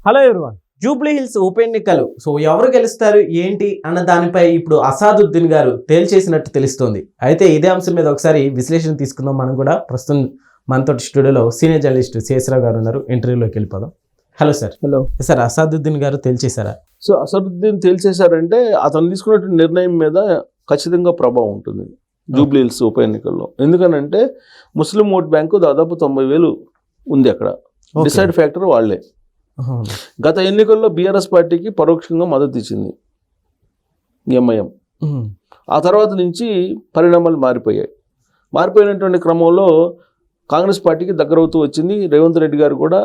Hello everyone, Jubilee hills ఉప ఎన్నికలు ఎవరు గెలుస్తారు ఏంటి అన్న దానిపై ఇప్పుడు అసాదుద్దీన్ గారు తేల్చేసినట్టు తెలుస్తోంది. అయితే ఇదే అంశం మీద ఒకసారి విశ్లేషణ తీసుకుందాం. మనం కూడా ప్రస్తుతం మనతో స్టూడియోలో సీనియర్ జర్నలిస్ట్ శేషరావు గారు ఉన్నారు. ఇంటర్వ్యూలోకి వెళ్ళిపోదాం. Hello sir. Hello sir, Asaduddin గారు తేల్చేశారా? సో అసదుద్దీన్ తేల్చేశారంటే అతను తీసుకున్న నిర్ణయం మీద ఖచ్చితంగా ప్రభావం ఉంటుంది జూబ్లీ హిల్స్ ఉప ఎన్నికల్లో. ఎందుకనంటే ముస్లిం ఓట్ బ్యాంకు దాదాపు 90,000 ఉంది అక్కడ. డిసైడ్ ఫ్యాక్టర్ వాళ్లే. గత ఎన్నికల్లో బీఆర్ఎస్ పార్టీకి పరోక్షంగా మద్దతు ఇచ్చింది ఎంఐఎం. ఆ తర్వాత నుంచి పరిణామాలు మారిపోయినటువంటి క్రమంలో కాంగ్రెస్ పార్టీకి దగ్గరవుతూ వచ్చింది. రేవంత్ రెడ్డి గారు కూడా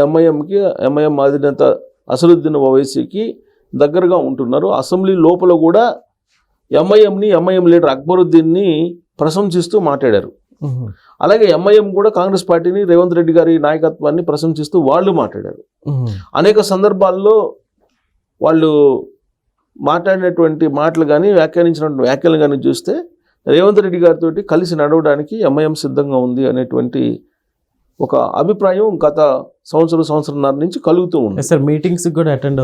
ఎంఐఎం అధినేత అసదుద్దీన్ ఓవైసీకి దగ్గరగా ఉంటున్నారు. అసెంబ్లీ లోపల కూడా ఎంఐఎం లీడర్ అక్బరుద్దీన్ని ప్రశంసిస్తూ మాట్లాడారు. అలాగే ఎంఐఎం కూడా కాంగ్రెస్ పార్టీని, రేవంత్ రెడ్డి గారి నాయకత్వాన్ని ప్రశంసిస్తూ వాళ్ళు మాట్లాడారు. అనేక సందర్భాల్లో వాళ్ళు మాట్లాడినటువంటి మాటలు కానీ వ్యాఖ్యానించినటువంటి వ్యాఖ్యలు కానీ చూస్తే రేవంత్ రెడ్డి గారితో కలిసి నడవడానికి ఎంఐఎం సిద్ధంగా ఉంది అనేటువంటి ఒక అభిప్రాయం గత సంవత్సరంన్నర నుంచి కలుగుతూ ఉంది. సార్, మీటింగ్స్ కూడా అటెండ్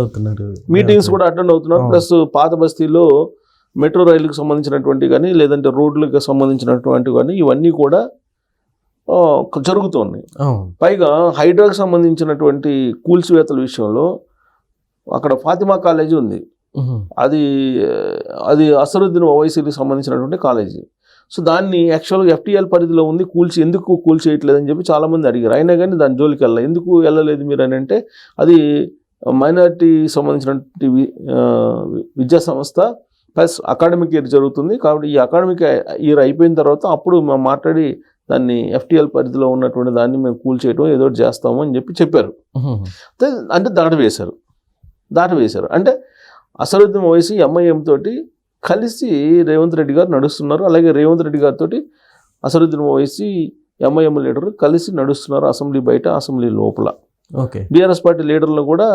అవుతున్నారు. ప్లస్ పాత బస్తీలో మెట్రో రైలుకు సంబంధించినటువంటి కానీ లేదంటే రోడ్లకు సంబంధించినటువంటి కానీ ఇవన్నీ కూడా జరుగుతున్నాయి. పైగా హైడ్రాకు సంబంధించినటువంటి కూల్చివేతల విషయంలో అక్కడ ఫాతిమా కాలేజీ ఉంది. అది అసదుద్దీన్ ఓవైసీకి సంబంధించినటువంటి కాలేజీ. సో దాన్ని యాక్చువల్గా FTL పరిధిలో ఉంది, ఎందుకు కూల్చేయట్లేదని చెప్పి చాలామంది అడిగారు. అయినా కానీ దాని జోలికి ఎందుకు వెళ్ళలేదు మీరు అని అంటే, అది మైనారిటీ సంబంధించినటువంటి విద్యా సంస్థ ప్లస్ అకాడమిక్ ఇయర్ జరుగుతుంది. కాబట్టి ఈ అకాడమిక్ ఇయర్ అయిపోయిన తర్వాత అప్పుడు మేము మాట్లాడి దాన్ని FTL పరిధిలో ఉన్నటువంటి దాన్ని మేము కూల్చేయటం ఏదో చేస్తాము అని చెప్పారు. అంటే దాట వేశారు. అంటే అసదుద్దీన్ ఓవైసీ ఎంఐఎం తోటి కలిసి రేవంత్ రెడ్డి గారు నడుస్తున్నారు. అలాగే రేవంత్ రెడ్డి గారితో అసదుద్దీన్ ఓవైసీ ఎంఐఎం లీడర్ కలిసి నడుస్తున్నారు. అసెంబ్లీ బయట, అసెంబ్లీ లోపల. బీఆర్ఎస్ పార్టీ లీడర్లను కూడా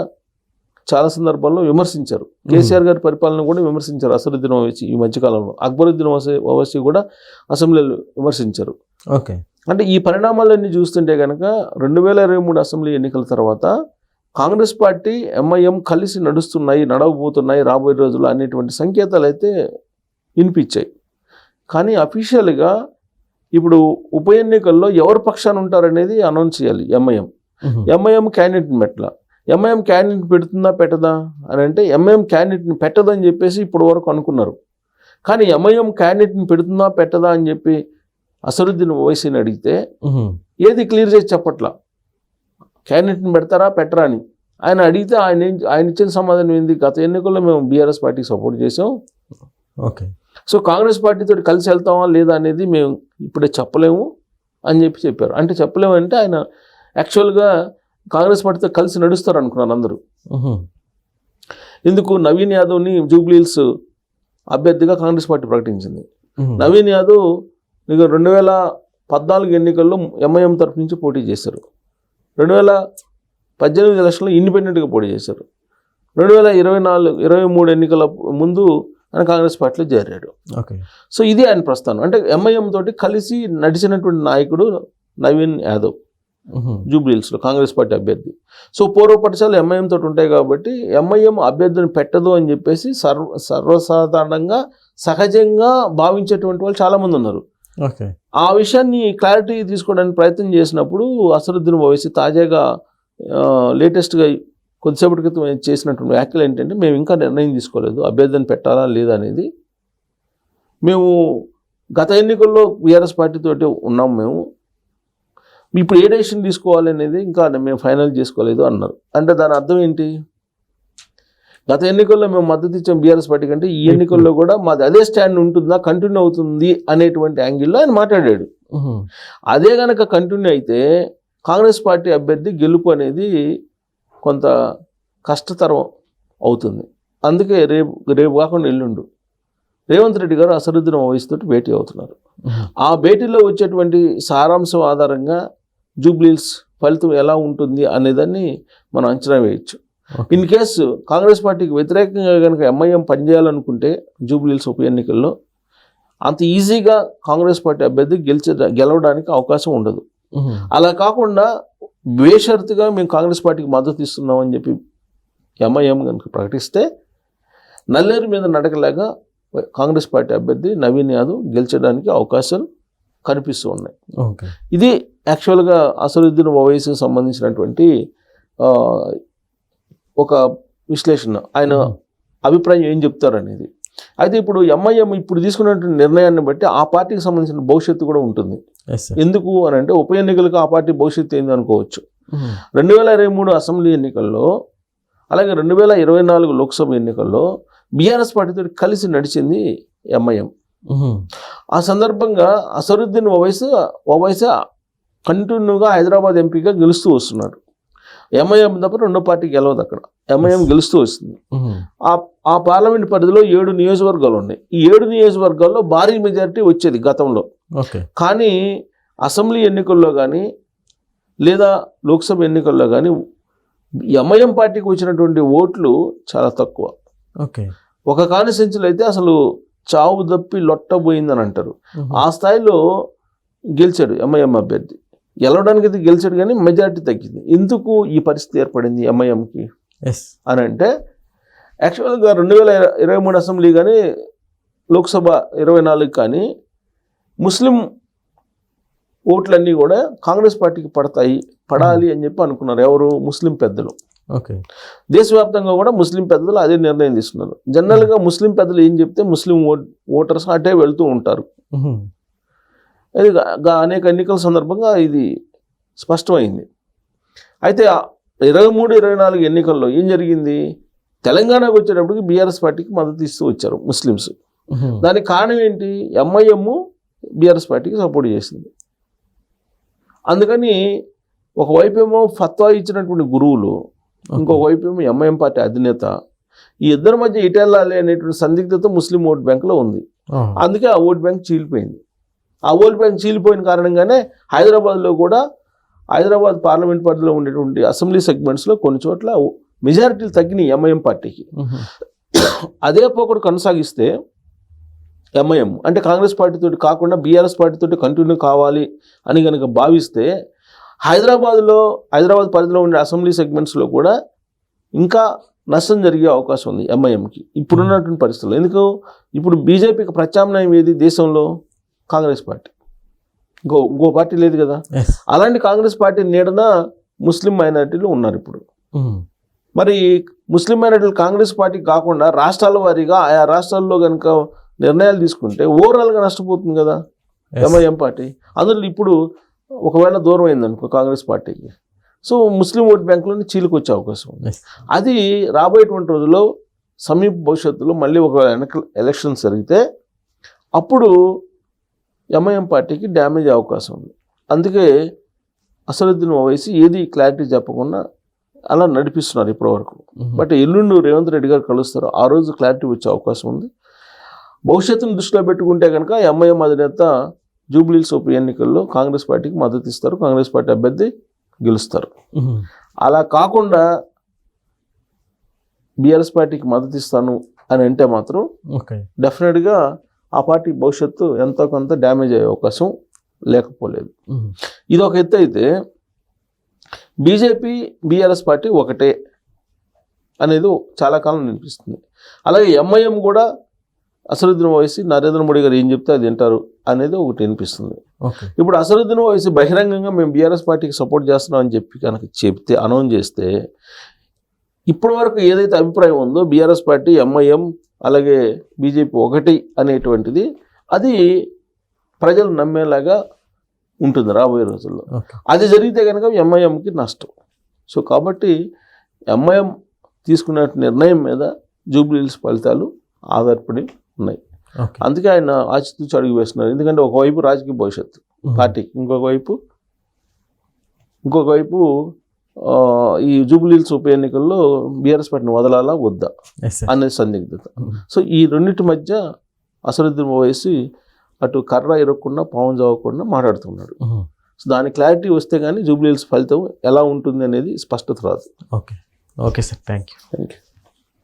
చాలా సందర్భాల్లో విమర్శించారు. కేసీఆర్ గారి పరిపాలన కూడా విమర్శించారు అసదుద్దీన్ ఓవైసీ ఈ మధ్యకాలంలో. అక్బరుద్దీన్ ఓవైసీ కూడా అసెంబ్లీలో విమర్శించారు. అంటే ఈ పరిణామాలన్నీ చూస్తుంటే కనుక 2023 అసెంబ్లీ ఎన్నికల తర్వాత కాంగ్రెస్ పార్టీ, ఎంఐఎం కలిసి నడవబోతున్నాయి రాబోయే రోజుల్లో అనేటువంటి సంకేతాలు అయితే వినిపించాయి. కానీ అఫీషియల్గా ఇప్పుడు ఉప ఎన్నికల్లో ఎవరు పక్షాన ఉంటారనేది అనౌన్స్ చేయాలి ఎంఐఎం క్యాండిడేట్ని ఎంఐఎం క్యాండిడేట్ పెడుతుందా పెట్టదా అని అంటే ఎంఐఎం క్యాండిడేట్ని పెట్టదని చెప్పేసి ఇప్పుడు వరకు అనుకున్నారు. కానీ ఎంఐఎం క్యాండిడేట్ని పెడుతుందా పెట్టదా అని చెప్పి అసదుద్దీన్ ఓవైసీని అడిగితే ఏది క్లియర్ చేసి చెప్పట్లా. క్యాండిడేట్ని పెడతారా పెట్టరా అని ఆయన అడిగితే ఆయన ఇచ్చిన సమాధానం ఏంది, గత ఎన్నికల్లో మేము బీఆర్ఎస్ పార్టీకి సపోర్ట్ చేసాం. సో కాంగ్రెస్ పార్టీతో కలిసి వెళ్తామా లేదా అనేది మేము ఇప్పుడే చెప్పలేము అని చెప్పారు. అంటే చెప్పలేము అంటే ఆయన యాక్చువల్గా కాంగ్రెస్ పార్టీతో కలిసి నడుస్తారు అనుకున్నారు అందరూ. ఎందుకు నవీన్ యాదవ్ని జూబ్లీ హిల్స్ అభ్యర్థిగా కాంగ్రెస్ పార్టీ ప్రకటించింది. నవీన్ యాదవ్ 2014 ఎన్నికల్లో ఎంఐఎం తరఫు నుంచి పోటీ చేశారు. 2018 ఎలక్షన్లో ఇండిపెండెంట్గా పోటీ చేశారు. 2023 ఎన్నికల ముందు ఆయన కాంగ్రెస్ పార్టీలో చేరాడు. సో ఇది ఆయన ప్రస్థానం. అంటే ఎంఐఎం తోటి కలిసి నడిచినటువంటి నాయకుడు నవీన్ యాదవ్ జూబ్లీ హిల్స్లో కాంగ్రెస్ పార్టీ అభ్యర్థి. సో పూర్వపక్షాలు ఎంఐఎం తోటి ఉంటాయి కాబట్టి ఎంఐఎం అభ్యర్థిని పెట్టదు అని చెప్పేసి సర్వసాధారణంగా సహజంగా భావించేటువంటి వాళ్ళు చాలామంది ఉన్నారు. ఆ విషయాన్ని క్లారిటీ తీసుకోవడానికి ప్రయత్నం చేసినప్పుడు అసదుద్దీన్ ఓవైసీ తాజాగా లేటెస్ట్గా కొద్దిసేపటి క్రితం చేసినటువంటి వ్యాఖ్యలు ఏంటంటే, మేము ఇంకా నిర్ణయం తీసుకోలేదు అభ్యర్థిని పెట్టాలా లేదా అనేది. మేము గత ఎన్నికల్లో బీఆర్ఎస్ పార్టీతోటి ఉన్నాం. మేము ఇప్పుడు ఏ డెసిషన్ తీసుకోవాలి అనేది ఇంకా మేము ఫైనల్ చేసుకోలేదు అన్నారు. అంటే దాని అర్థం ఏంటి, గత ఎన్నికల్లో మేము మద్దతు ఇచ్చాం బీఆర్ఎస్ పార్టీ కంటే ఈ ఎన్నికల్లో కూడా మాది అదే స్టాండ్ ఉంటుందా, కంటిన్యూ అవుతుంది అనేటువంటి యాంగిల్లో ఆయన మాట్లాడాడు. అదే కనుక కంటిన్యూ అయితే కాంగ్రెస్ పార్టీ అభ్యర్థి గెలుపు అనేది కొంత కష్టతరం అవుతుంది. అందుకే రేపు కాకుండా ఎల్లుండు రేవంత్ రెడ్డి గారు అసదుద్దీన్ ఓవైసీతో భేటీ అవుతున్నారు. ఆ భేటీలో వచ్చేటువంటి సారాంశం ఆధారంగా జూబ్లీ హిల్స్ ఫలితం ఎలా ఉంటుంది అనేదాన్ని మనం అంచనా వేయచ్చు. ఇన్ కేసు కాంగ్రెస్ పార్టీకి వ్యతిరేకంగా కనుక ఎంఐఎం పనిచేయాలనుకుంటే జూబ్లీ హిల్స్ ఉప ఎన్నికల్లో అంత ఈజీగా కాంగ్రెస్ పార్టీ అభ్యర్థి గెలవడానికి అవకాశం ఉండదు. అలా కాకుండా బేషరతుగా మేము కాంగ్రెస్ పార్టీకి మద్దతు ఇస్తున్నామని చెప్పి ఎంఐఎం కనుక ప్రకటిస్తే నల్లేరు మీద నడకలాగా కాంగ్రెస్ పార్టీ అభ్యర్థి నవీన్ యాదవ్ గెలిచడానికి అవకాశాలు కనిపిస్తూ ఉన్నాయి. ఓకే. ఇది యాక్చువల్గా అసదుద్దీన్ ఓవైసీకి సంబంధించినటువంటి ఒక విశ్లేషణ, ఆయన అభిప్రాయం ఏం చెప్తారనేది. అయితే ఇప్పుడు ఎంఐఎం ఇప్పుడు తీసుకున్నటువంటి నిర్ణయాన్ని బట్టి ఆ పార్టీకి సంబంధించిన భవిష్యత్తు కూడా ఉంటుంది. ఎందుకు అని అంటే ఉప ఎన్నికలకు ఆ పార్టీ భవిష్యత్తు ఏంది అనుకోవచ్చు. 2023 అసెంబ్లీ ఎన్నికల్లో అలాగే 2024 లోక్సభ ఎన్నికల్లో బీఆర్ఎస్ పార్టీతో కలిసి నడిచింది ఎంఐఎం. ఆ సందర్భంగా అసదుద్దీన్ ఓవైసీ కంటిన్యూగా హైదరాబాద్ ఎంపీగా గెలుస్తూ వస్తున్నాడు. ఎంఐఎం తప్ప రెండో పార్టీ గెలవదు, అక్కడ ఎంఐఎం గెలుస్తూ వస్తుంది. ఆ పార్లమెంట్ పరిధిలో 7 నియోజకవర్గాలు ఉన్నాయి. ఈ 7 నియోజకవర్గాల్లో భారీ మెజారిటీ వచ్చేది గతంలో. కానీ అసెంబ్లీ ఎన్నికల్లో కానీ లేదా లోక్సభ ఎన్నికల్లో కానీ ఎంఐఎం పార్టీకి వచ్చినటువంటి ఓట్లు చాలా తక్కువ. ఒక కాన్స్టిట్యున్సీలో అయితే అసలు చావు దప్పి లొట్టబోయిందని అంటారు. ఆ స్థాయిలో గెలిచాడు ఎంఐఎం అభ్యర్థి. గెలవడానికి అయితే గెలిచాడు కానీ మెజారిటీ తగ్గింది. ఎందుకు ఈ పరిస్థితి ఏర్పడింది ఎంఐఎంకి అని అంటే యాక్చువల్గా 2023 అసెంబ్లీ కానీ లోక్సభ 24 కానీ ముస్లిం ఓట్లన్నీ కూడా కాంగ్రెస్ పార్టీకి పడాలి అని చెప్పి అనుకున్నారు. ఎవరు? ముస్లిం పెద్దలు. దేశవ్యాప్తంగా కూడా ముస్లిం పెద్దలు అదే నిర్ణయం తీసుకున్నారు. జనరల్గా ముస్లిం పెద్దలు ఏం చెప్తే ముస్లిం ఓటర్స్ అటే వెళ్తూ ఉంటారు. ఇది అనేక ఎన్నికల సందర్భంగా ఇది స్పష్టమైంది. అయితే 23-24 ఎన్నికల్లో ఏం జరిగింది? తెలంగాణకు వచ్చేటప్పటికి బీఆర్ఎస్ పార్టీకి మద్దతు ఇస్తూ వచ్చారు ముస్లిమ్స్. దానికి కారణం ఏంటి? ఎంఐఎం బీఆర్ఎస్ పార్టీకి సపోర్ట్ చేసింది. అందుకని ఒకవైపు ఏమో ఫత్వా ఇచ్చినటువంటి గురువులు, ఇంకొక వైపు ఏమో ఎంఐఎం పార్టీ అధినేత, ఈ ఇద్దరి మధ్య ఇటెళ్ళాలి అనేటువంటి సందిగ్ధత ముస్లిం ఓట్ బ్యాంక్లో ఉంది. అందుకే ఆ ఓట్ బ్యాంక్ చీలిపోయింది. ఆ ఓట్ బ్యాంక్ చీలిపోయిన కారణంగానే హైదరాబాద్లో కూడా హైదరాబాద్ పార్లమెంట్ పరిధిలో ఉండేటువంటి అసెంబ్లీ సెగ్మెంట్స్లో కొన్ని చోట్ల మెజారిటీలు తగ్గినాయి ఎంఐఎం పార్టీకి. అదే పోకడు కొనసాగిస్తే ఎంఐఎం అంటే కాంగ్రెస్ పార్టీతో కాకుండా బీఆర్ఎస్ పార్టీతో కంటిన్యూ కావాలి అని కనుక భావిస్తే హైదరాబాద్ పరిధిలో ఉండే అసెంబ్లీ సెగ్మెంట్స్లో కూడా ఇంకా నష్టం జరిగే అవకాశం ఉంది ఎంఐఎంకి ఇప్పుడున్నటువంటి పరిస్థితుల్లో. ఎందుకు? ఇప్పుడు బీజేపీకి ప్రత్యామ్నాయం ఏది దేశంలో? కాంగ్రెస్ పార్టీ. ఇంకో పార్టీ లేదు కదా. అలాంటి కాంగ్రెస్ పార్టీ నీడన ముస్లిం మైనారిటీలు ఉన్నారు ఇప్పుడు. మరి ముస్లిం మైనారిటీలు కాంగ్రెస్ పార్టీ కాకుండా రాష్ట్రాల వారీగా ఆయా రాష్ట్రాల్లో కనుక నిర్ణయాలు తీసుకుంటే ఓవరాల్గా నష్టపోతుంది కదా ఎంఐఎం పార్టీ. అందులో ఇప్పుడు ఒకవేళ దూరం అయిందనుకో కాంగ్రెస్ పార్టీకి, సో ముస్లిం ఓట్ బ్యాంకులోని చీలికొచ్చే అవకాశం ఉంది. అది రాబోయేటువంటి రోజుల్లో సమీప భవిష్యత్తులో మళ్ళీ ఒకవేళ ఎలక్షన్స్ జరిగితే అప్పుడు ఎంఐఎం పార్టీకి డ్యామేజ్ అవకాశం ఉంది. అందుకే అసదుద్దీన్ ఓవైసీ ఏది క్లారిటీ చెప్పకుండా అలా నడిపిస్తున్నారు ఇప్పటివరకు. బట్ ఎల్లుండి రేవంత్ రెడ్డి గారు కలుస్తారు, ఆ రోజు క్లారిటీ వచ్చే అవకాశం ఉంది. భవిష్యత్తును దృష్టిలో పెట్టుకుంటే కనుక ఎంఐఎం అధినేత జూబ్లీహిల్స్ ఉప ఎన్నికల్లో కాంగ్రెస్ పార్టీకి మద్దతు ఇస్తారు, కాంగ్రెస్ పార్టీ అభ్యర్థి గెలుస్తారు. అలా కాకుండా బీఆర్ఎస్ పార్టీకి మద్దతు ఇస్తాను అని అంటే మాత్రం డెఫినెట్గా ఆ పార్టీ భవిష్యత్తు ఎంతో కొంత డ్యామేజ్ అయ్యే అవకాశం లేకపోలేదు. ఇది ఒక ఎత్తు అయితే బీజేపీ బీఆర్ఎస్ పార్టీ ఒకటే అనేది చాలా కాలం వినిపిస్తుంది. అలాగే ఎంఐఎం కూడా అసదుద్దీన్ ఓవైసీ నరేంద్ర మోడీ గారు ఏం చెప్తే అది వింటారు అనేది ఒకటి వినిపిస్తుంది. ఇప్పుడు అసదుద్దీన్ ఓవైసీ బహిరంగంగా మేము బీఆర్ఎస్ పార్టీకి సపోర్ట్ చేస్తున్నాం అని చెప్పి కనుక చెప్తే అనౌన్స్ చేస్తే ఇప్పటి వరకు ఏదైతే అభిప్రాయం ఉందో బీఆర్ఎస్ పార్టీ ఎంఐఎం అలాగే బీజేపీ ఒకటి అనేటువంటిది అది ప్రజలు నమ్మేలాగా ఉంటుంది రాబోయే రోజుల్లో. అది జరిగితే కనుక ఎంఐఎంకి నష్టం. సో కాబట్టి ఎంఐఎం తీసుకున్న నిర్ణయం మీద జూబ్లీహిల్స్ ఫలితాలు ఆధారపడి ఉన్నాయి. అందుకే ఆయన ఆచితూచి అడుగు వేస్తున్నారు. ఎందుకంటే ఒకవైపు రాజకీయ భవిష్యత్తు పార్టీ, ఇంకొక వైపు ఈ జూబ్లీహిల్స్ ఉప ఎన్నికల్లో బీఆర్ఎస్ పార్టీని వదలాలా వద్దా అనే సందిగ్ధత. సో ఈ రెండింటి మధ్య అసదుద్దీన్ ఓవైసీ అటు కర్ర ఇరగకుండా పావం చావకుండా మాట్లాడుతున్నాడు. సో దాని క్లారిటీ వస్తే కానీ జూబ్లీహిల్స్ ఫలితం ఎలా ఉంటుంది అనేది స్పష్టత రాదు. Okay sir, thank you.